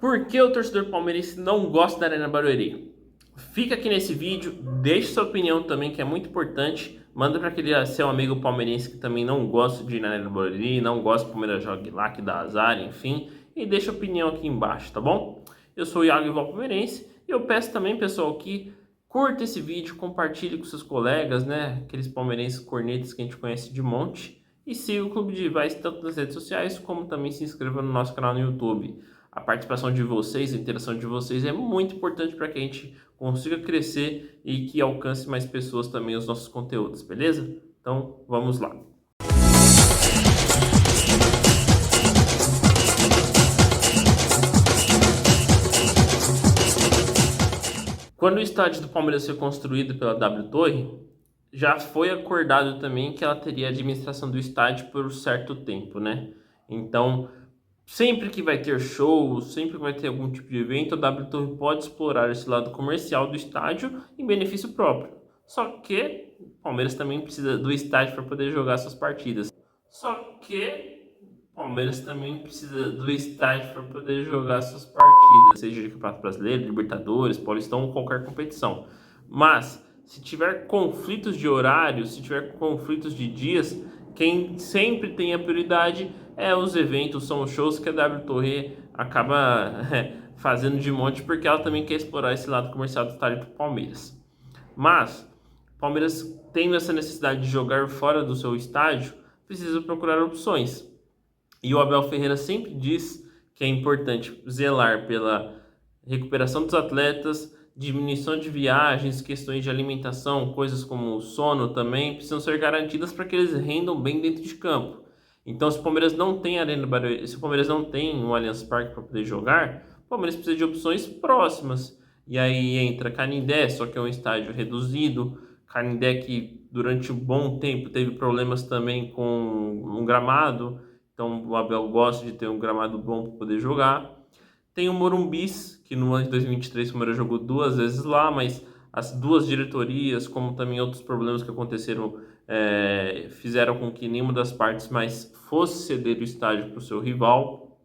Por que o torcedor palmeirense não gosta da Arena Barueri? Fica aqui nesse vídeo, deixe sua opinião também, que é muito importante. Manda para aquele seu amigo palmeirense que também não gosta de ir na Arena Barueri, não gosta que o Palmeiras jogue lá, que dá azar, enfim. E deixa a opinião aqui embaixo, tá bom? Eu sou o Iago Ival Palmeirense e eu peço também, pessoal, que curta esse vídeo, compartilhe com seus colegas, né? Aqueles palmeirenses cornetas que a gente conhece de monte. E siga o Clube de Rivais tanto nas redes sociais, como também se inscreva no nosso canal no YouTube. A participação de vocês, a interação de vocês é muito importante para que a gente consiga crescer e que alcance mais pessoas também os nossos conteúdos, beleza? Então, vamos lá. Quando o estádio do Palmeiras foi construído pela W Torre, já foi acordado também que ela teria a administração do estádio por um certo tempo, né? Então, sempre que vai ter show, sempre que vai ter algum tipo de evento, a W Torre pode explorar esse lado comercial do estádio em benefício próprio. Só que o Palmeiras também precisa do estádio para poder jogar suas partidas. Só que o Palmeiras também precisa do estádio para poder jogar suas partidas, seja de Campeonato Brasileiro, Libertadores, Paulistão ou qualquer competição. Mas se tiver conflitos de horários, se tiver conflitos de dias, quem sempre tem a prioridade é os eventos, são os shows que a W Torre acaba fazendo de monte, porque ela também quer explorar esse lado comercial do estádio do Palmeiras. Mas o Palmeiras, tendo essa necessidade de jogar fora do seu estádio, precisa procurar opções. E o Abel Ferreira sempre diz que é importante zelar pela recuperação dos atletas, diminuição de viagens, questões de alimentação, coisas como o sono também, precisam ser garantidas para que eles rendam bem dentro de campo. Então, se o Palmeiras não tem Arena Barueri, se o Palmeiras não tem um Allianz Parque para poder jogar, o Palmeiras precisa de opções próximas. E aí entra Canindé, só que é um estádio reduzido. Canindé que durante um bom tempo teve problemas também com um gramado. Então o Abel gosta de ter um gramado bom para poder jogar. Tem o Morumbis, que no ano de 2023 o Palmeiras jogou 2 vezes lá, mas as duas diretorias, como também outros problemas que aconteceram, fizeram com que nenhuma das partes mais fosse ceder o estádio para o seu rival.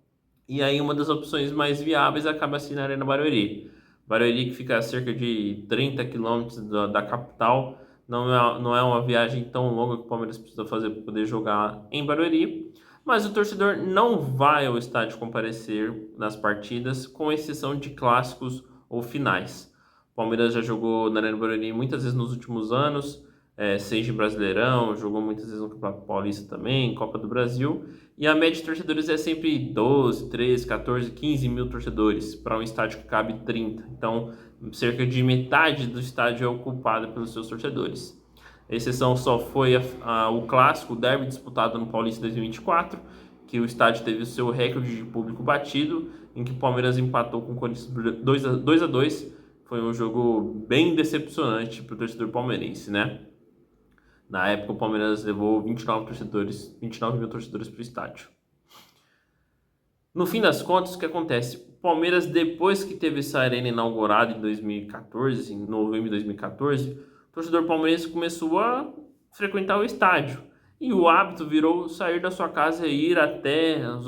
E aí uma das opções mais viáveis acaba sendo a Arena Barueri. Barueri, que fica a cerca de 30 quilômetros da capital, não é uma viagem tão longa que o Palmeiras precisa fazer para poder jogar em Barueri. Mas o torcedor não vai ao estádio comparecer nas partidas, com exceção de clássicos ou finais. O Palmeiras já jogou na Arena Barueri muitas vezes nos últimos anos, seja em Brasileirão, jogou muitas vezes no Campeonato Paulista também, Copa do Brasil. E a média de torcedores é sempre 12, 13, 14, 15 mil torcedores para um estádio que cabe 30. Então, cerca de metade do estádio é ocupado pelos seus torcedores. A exceção só foi o clássico, o derby disputado no Paulista 2024, que o estádio teve o seu recorde de público batido, em que o Palmeiras empatou com o Corinthians 2-2. Foi um jogo bem decepcionante para o torcedor palmeirense, né? Na época o Palmeiras levou 29 mil torcedores para o estádio. No fim das contas, o que acontece? O Palmeiras, depois que teve essa arena inaugurada em 2014, em novembro de 2014, o torcedor palmeirense começou a frequentar o estádio. E o hábito virou sair da sua casa e ir até os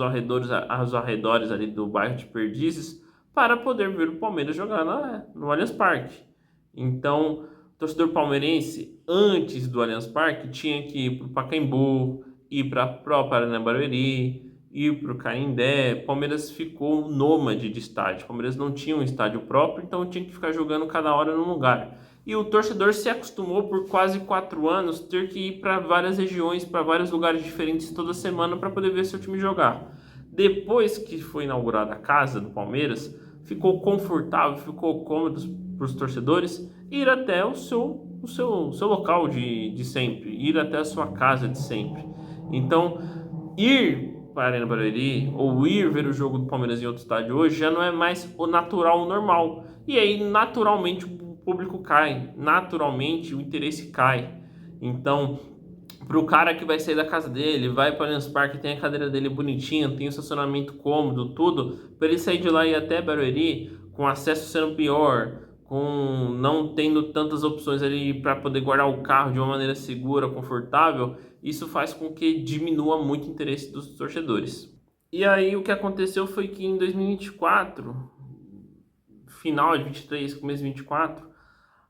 arredores ali do bairro de Perdizes para poder ver o Palmeiras jogar no Allianz Parque. Então, o torcedor palmeirense, antes do Allianz Parque, tinha que ir para o Pacaembu, ir para a própria Arena Barueri, ir para o Canindé. O Palmeiras ficou nômade de estádio. O Palmeiras não tinha um estádio próprio, então tinha que ficar jogando cada hora num lugar. E o torcedor se acostumou por quase 4 anos ter que ir para várias regiões, para vários lugares diferentes toda semana para poder ver seu time jogar. Depois que foi inaugurada a casa do Palmeiras, ficou confortável, ficou cômodo para os torcedores ir até o seu local de sempre, ir até a sua casa de sempre. Então, ir para a Arena Barueri ou ir ver o jogo do Palmeiras em outro estádio hoje já não é mais o natural, o normal. E aí, naturalmente, o público cai, naturalmente o interesse cai. Então, para o cara que vai sair da casa dele, vai para o Allianz Parque, tem a cadeira dele bonitinha, tem o estacionamento cômodo, tudo, para ele sair de lá e ir até Barueri, com acesso sendo pior, com não tendo tantas opções ali para poder guardar o carro de uma maneira segura, confortável, isso faz com que diminua muito o interesse dos torcedores. E aí o que aconteceu foi que em 2024, final de 23, começo de 24,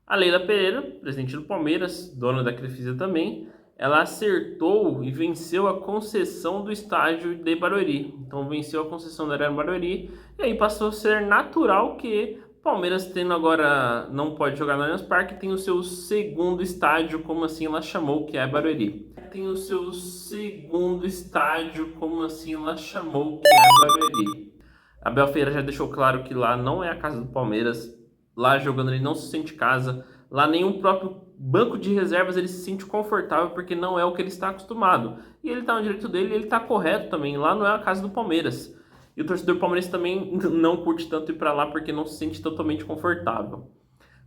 a Leila Pereira, presidente do Palmeiras, dona da Crefisa também, ela acertou e venceu a concessão do estádio de Barueri. Então venceu a concessão da Arena Barueri e aí passou a ser natural que o Palmeiras tendo agora não pode jogar no Allianz Parque, tem o seu segundo estádio, como assim ela chamou, que é Barueri. Tem o seu segundo estádio, como assim ela chamou, que é Barueri. Abel Ferreira já deixou claro que lá não é a casa do Palmeiras. Lá jogando ele não se sente casa. Lá nenhum próprio banco de reservas ele se sente confortável porque não é o que ele está acostumado. E ele está no direito dele, ele está correto também. Lá não é a casa do Palmeiras. E o torcedor palmeirense também não curte tanto ir para lá porque não se sente totalmente confortável.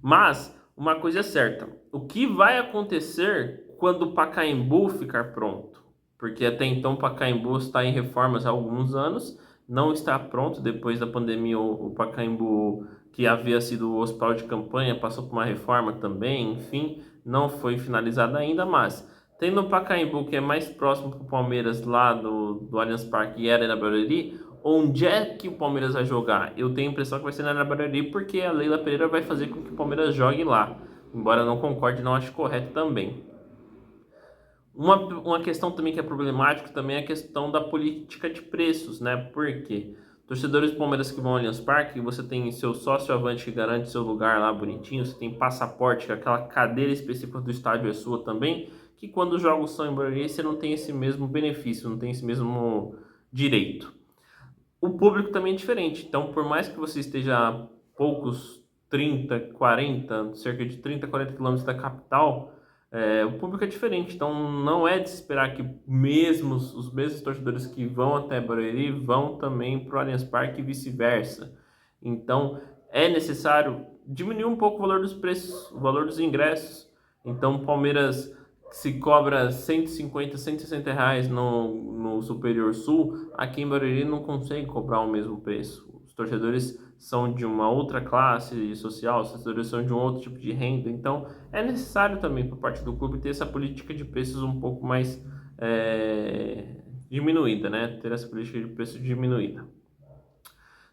Mas uma coisa é certa: o que vai acontecer quando o Pacaembu ficar pronto? Porque até então o Pacaembu está em reformas há alguns anos, não está pronto. Depois da pandemia, o Pacaembu, que havia sido o hospital de campanha, passou por uma reforma também, enfim, não foi finalizado ainda, mas tendo o Pacaembu, que é mais próximo para o Palmeiras lá do Allianz Parque e era na Barueri, onde é que o Palmeiras vai jogar? Eu tenho a impressão que vai ser na Arena Barueri, porque a Leila Pereira vai fazer com que o Palmeiras jogue lá. Embora eu não concorde, não acho correto também. Uma questão também que é problemática também é a questão da política de preços, né? Porque torcedores do Palmeiras que vão ao Allianz Parque, você tem seu sócio avante que garante seu lugar lá bonitinho, você tem passaporte, que aquela cadeira específica do estádio é sua também, que quando os jogos são em Barueri, você não tem esse mesmo benefício, não tem esse mesmo direito. O público também é diferente. Então, por mais que você esteja a poucos 30, 40, cerca de 30, 40 quilômetros da capital, o público é diferente. Então, não é de se esperar que os mesmos torcedores que vão até Barueri vão também para o Allianz Parque e vice-versa. Então, é necessário diminuir um pouco o valor dos preços, o valor dos ingressos. Então, o Palmeiras se cobra 150, 160 reais no Superior Sul, aqui em Barueri não consegue cobrar o mesmo preço. Os torcedores são de uma outra classe social, os torcedores são de um outro tipo de renda, então é necessário também por parte do clube ter essa política de preços um pouco mais diminuída, né? Ter essa política de preço diminuída.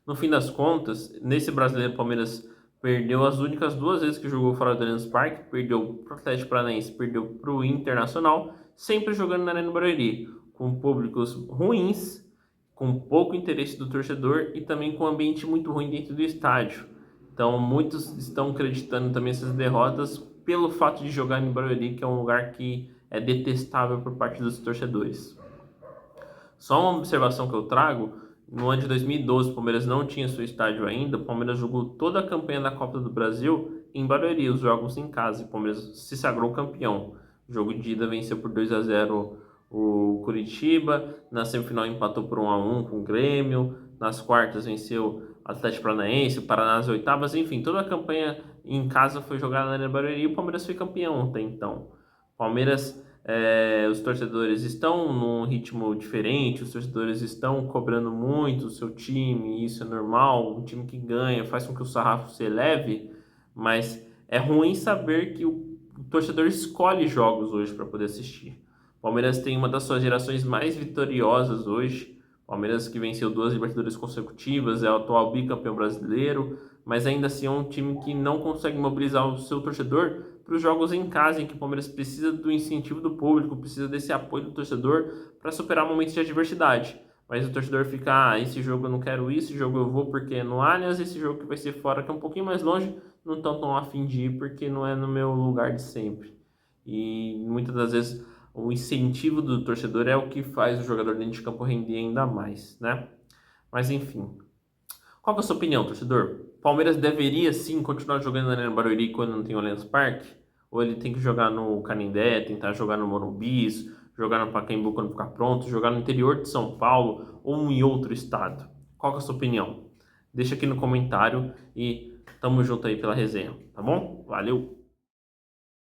No fim das contas, nesse Brasileiro, Palmeiras perdeu as únicas duas vezes que jogou fora do Allianz Parque, perdeu para o Atlético Paranaense, perdeu para o Internacional, sempre jogando na Arena Barueri, com públicos ruins, com pouco interesse do torcedor e também com um ambiente muito ruim dentro do estádio. Então, muitos estão acreditando também essas derrotas pelo fato de jogar em Barueri, que é um lugar que é detestável por parte dos torcedores. Só uma observação que eu trago: no ano de 2012, o Palmeiras não tinha seu estádio ainda. O Palmeiras jogou toda a campanha da Copa do Brasil em Barueri, os jogos em casa. O Palmeiras se sagrou campeão. O jogo de ida venceu por 2-0 o Curitiba. Na semifinal empatou por 1-1 com o Grêmio. Nas quartas venceu o Atlético Paranaense, o Paraná nas oitavas. Enfim, toda a campanha em casa foi jogada na Arena Barueri e o Palmeiras foi campeão até então. Palmeiras, os torcedores estão num ritmo diferente, os torcedores estão cobrando muito o seu time, isso é normal. Um time que ganha faz com que o sarrafo se eleve, mas é ruim saber que o torcedor escolhe jogos hoje para poder assistir. O Palmeiras tem uma das suas gerações mais vitoriosas hoje. Palmeiras que venceu 2 Libertadores consecutivas, é o atual bicampeão brasileiro, mas ainda assim é um time que não consegue mobilizar o seu torcedor para os jogos em casa, em que o Palmeiras precisa do incentivo do público, precisa desse apoio do torcedor para superar momentos de adversidade. Mas o torcedor fica, esse jogo eu não quero ir, esse jogo eu vou porque é no Allianz, esse jogo que vai ser fora, que é um pouquinho mais longe, não estão tão afim de ir porque não é no meu lugar de sempre. E muitas das vezes o incentivo do torcedor é o que faz o jogador dentro de campo render ainda mais, né? Mas enfim, qual que é a sua opinião, torcedor? Palmeiras deveria sim continuar jogando na Arena Barueri quando não tem o Allianz Parque? Ou ele tem que jogar no Canindé, tentar jogar no Morumbi, jogar no Pacaembu quando ficar pronto, jogar no interior de São Paulo ou em outro estado? Qual que é a sua opinião? Deixa aqui no comentário e tamo junto aí pela resenha, tá bom? Valeu!